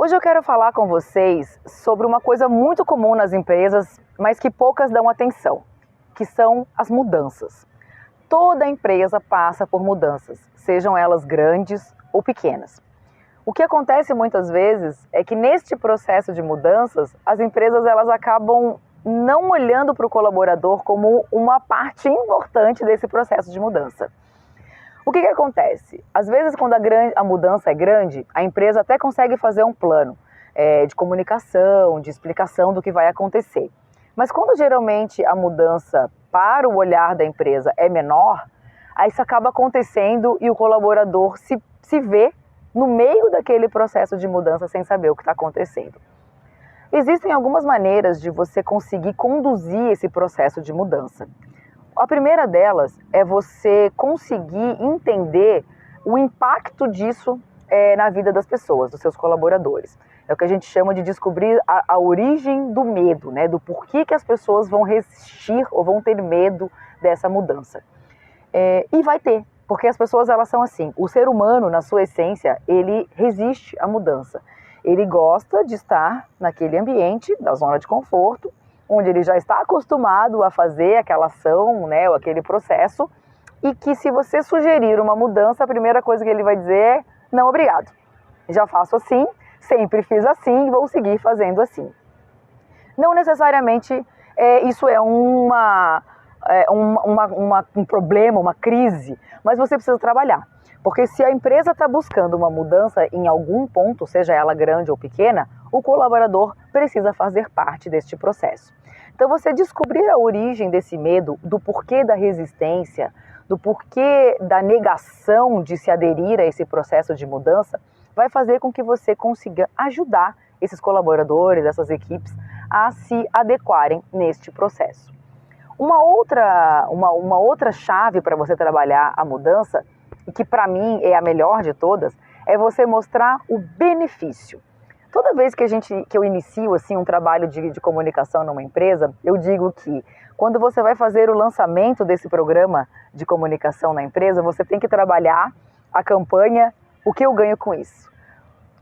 Hoje eu quero falar com vocês sobre uma coisa muito comum nas empresas, mas que poucas dão atenção, que são as mudanças. Toda empresa passa por mudanças, sejam elas grandes ou pequenas. O que acontece muitas vezes é que neste processo de mudanças, as empresas elas acabam não olhando para o colaborador como uma parte importante desse processo de mudança. O que acontece? Às vezes, quando a mudança é grande, a empresa até consegue fazer um plano de comunicação, de explicação do que vai acontecer. Mas quando geralmente a mudança para o olhar da empresa é menor, aí isso acaba acontecendo e o colaborador se vê no meio daquele processo de mudança sem saber o que está acontecendo. Existem algumas maneiras de você conseguir conduzir esse processo de mudança. A primeira delas é você conseguir entender o impacto disso na vida das pessoas, dos seus colaboradores. É o que a gente chama de descobrir a origem do medo, né? Do porquê que as pessoas vão resistir ou vão ter medo dessa mudança. E vai ter, porque as pessoas elas são assim. O ser humano, na sua essência, ele resiste à mudança. Ele gosta de estar naquele ambiente, da zona de conforto, onde ele já está acostumado a fazer aquela ação, né, ou aquele processo, e que se você sugerir uma mudança, a primeira coisa que ele vai dizer é, não, obrigado. Já faço assim, sempre fiz assim, vou seguir fazendo assim. Não necessariamente isso é um problema, uma crise, mas você precisa trabalhar. Porque se a empresa está buscando uma mudança em algum ponto, seja ela grande ou pequena, o colaborador precisa fazer parte deste processo. Então você descobrir a origem desse medo, do porquê da resistência, do porquê da negação de se aderir a esse processo de mudança, vai fazer com que você consiga ajudar esses colaboradores, essas equipes, a se adequarem neste processo. Uma outra chave para você trabalhar a mudança, e que para mim é a melhor de todas, é você mostrar o benefício. Toda vez que eu inicio assim, um trabalho de comunicação numa empresa, eu digo que quando você vai fazer o lançamento desse programa de comunicação na empresa, você tem que trabalhar a campanha O que eu ganho com isso.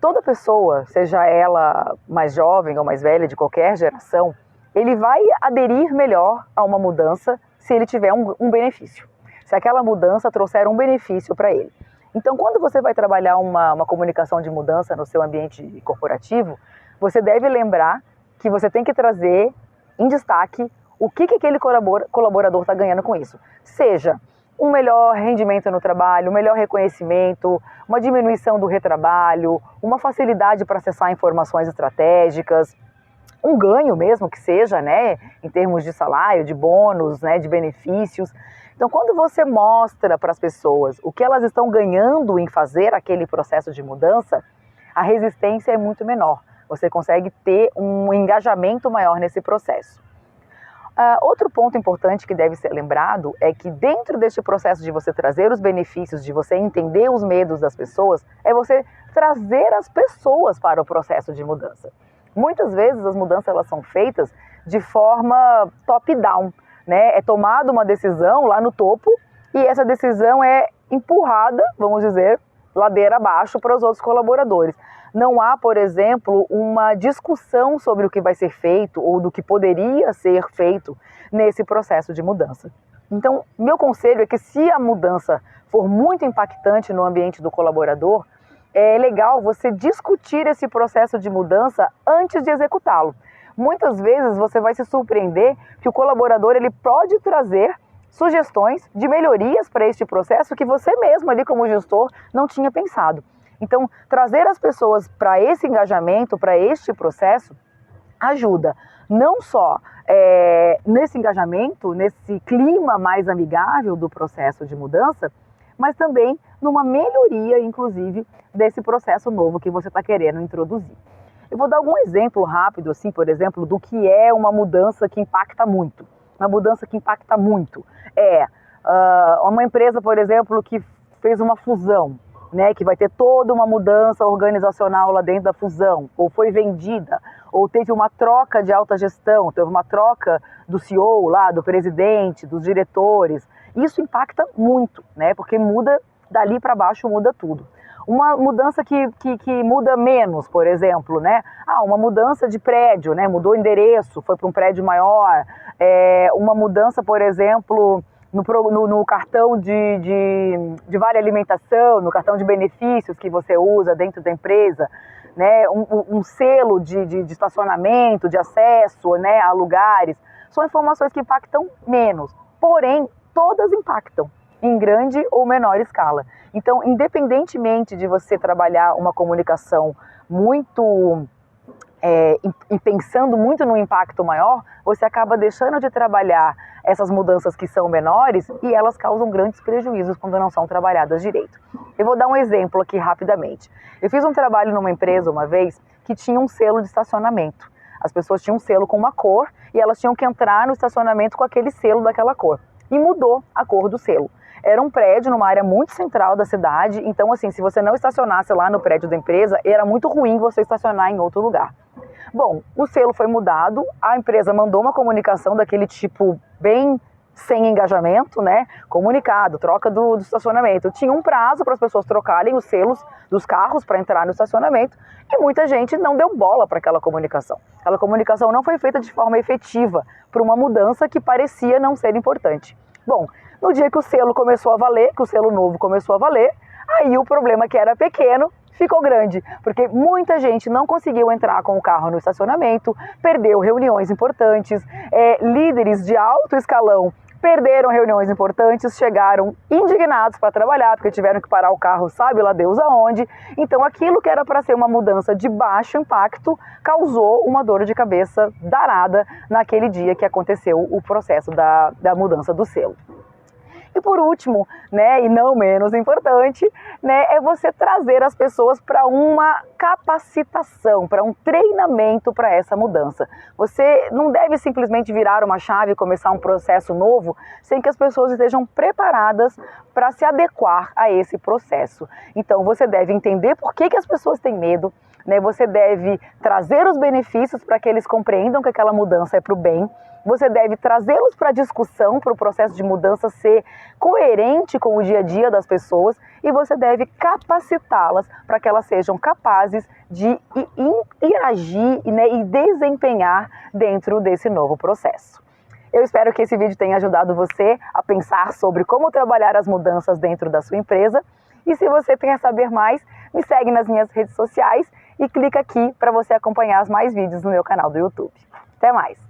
Toda pessoa, seja ela mais jovem ou mais velha, de qualquer geração, ele vai aderir melhor a uma mudança se ele tiver um benefício. Se aquela mudança trouxer um benefício para ele. Então, quando você vai trabalhar uma comunicação de mudança no seu ambiente corporativo, você deve lembrar que você tem que trazer em destaque o que aquele colaborador está ganhando com isso. Seja um melhor rendimento no trabalho, um melhor reconhecimento, uma diminuição do retrabalho, uma facilidade para acessar informações estratégicas, um ganho mesmo que seja, né, em termos de salário, de bônus, né, de benefícios. Então, quando você mostra para as pessoas o que elas estão ganhando em fazer aquele processo de mudança, a resistência é muito menor. Você consegue ter um engajamento maior nesse processo. Outro ponto importante que deve ser lembrado é que dentro deste processo de você trazer os benefícios, de você entender os medos das pessoas, é você trazer as pessoas para o processo de mudança. Muitas vezes as mudanças elas são feitas de forma top-down, né? É tomada uma decisão lá no topo e essa decisão é empurrada, vamos dizer, ladeira abaixo para os outros colaboradores. Não há, por exemplo, uma discussão sobre o que vai ser feito ou do que poderia ser feito nesse processo de mudança. Então, meu conselho é que se a mudança for muito impactante no ambiente do colaborador, é legal você discutir esse processo de mudança antes de executá-lo. Muitas vezes você vai se surpreender que o colaborador ele pode trazer sugestões de melhorias para este processo que você mesmo ali como gestor não tinha pensado. Então, trazer as pessoas para esse engajamento, para este processo, ajuda não só nesse engajamento, nesse clima mais amigável do processo de mudança, mas também numa melhoria, inclusive, desse processo novo que você está querendo introduzir. Eu vou dar algum exemplo rápido, assim, por exemplo, do que é uma mudança que impacta muito. Uma mudança que impacta muito uma empresa, por exemplo, que fez uma fusão, né, que vai ter toda uma mudança organizacional lá dentro da fusão, ou foi vendida, ou teve uma troca de alta gestão, teve uma troca do CEO lá, do presidente, dos diretores. Isso impacta muito, né, porque muda dali para baixo, muda tudo. Uma mudança que muda menos, por exemplo, né? Uma mudança de prédio, né? Mudou o endereço, foi para um prédio maior. Uma mudança, por exemplo, no cartão de vale alimentação, no cartão de benefícios que você usa dentro da empresa, né? Um selo de estacionamento, de acesso, né, a lugares. São informações que impactam menos, porém, todas impactam, em grande ou menor escala. Então, independentemente de você trabalhar uma comunicação muito e pensando muito no impacto maior, você acaba deixando de trabalhar essas mudanças que são menores e elas causam grandes prejuízos quando não são trabalhadas direito. Eu vou dar um exemplo aqui rapidamente. Eu fiz um trabalho numa empresa uma vez que tinha um selo de estacionamento. As pessoas tinham um selo com uma cor e elas tinham que entrar no estacionamento com aquele selo daquela cor. E mudou a cor do selo. Era um prédio numa área muito central da cidade, então assim, se você não estacionasse lá no prédio da empresa, era muito ruim você estacionar em outro lugar. Bom, o selo foi mudado, a empresa mandou uma comunicação daquele tipo bem sem engajamento, né? Comunicado, troca do estacionamento. Tinha um prazo para as pessoas trocarem os selos dos carros para entrar no estacionamento e muita gente não deu bola para aquela comunicação. Aquela comunicação não foi feita de forma efetiva para uma mudança que parecia não ser importante. Bom, no dia que o selo começou a valer, que o selo novo começou a valer, aí o problema que era pequeno ficou grande, porque muita gente não conseguiu entrar com o carro no estacionamento, perdeu reuniões importantes, líderes de alto escalão perderam reuniões importantes, chegaram indignados para trabalhar, porque tiveram que parar o carro, sabe lá Deus aonde. Então aquilo que era para ser uma mudança de baixo impacto, causou uma dor de cabeça danada naquele dia que aconteceu o processo da mudança do selo. E por último, né, e não menos importante, né, é você trazer as pessoas para uma capacitação, para um treinamento para essa mudança. Você não deve simplesmente virar uma chave e começar um processo novo sem que as pessoas estejam preparadas para se adequar a esse processo. Então você deve entender por que as pessoas têm medo, né? Você deve trazer os benefícios para que eles compreendam que aquela mudança é para o bem. Você deve trazê-los para a discussão, para o processo de mudança ser coerente com o dia a dia das pessoas, e você deve capacitá-las para que elas sejam capazes de interagir, né, e desempenhar dentro desse novo processo. Eu espero que esse vídeo tenha ajudado você a pensar sobre como trabalhar as mudanças dentro da sua empresa. E se você quer saber mais, me segue nas minhas redes sociais e clica aqui para você acompanhar mais vídeos no meu canal do YouTube. Até mais!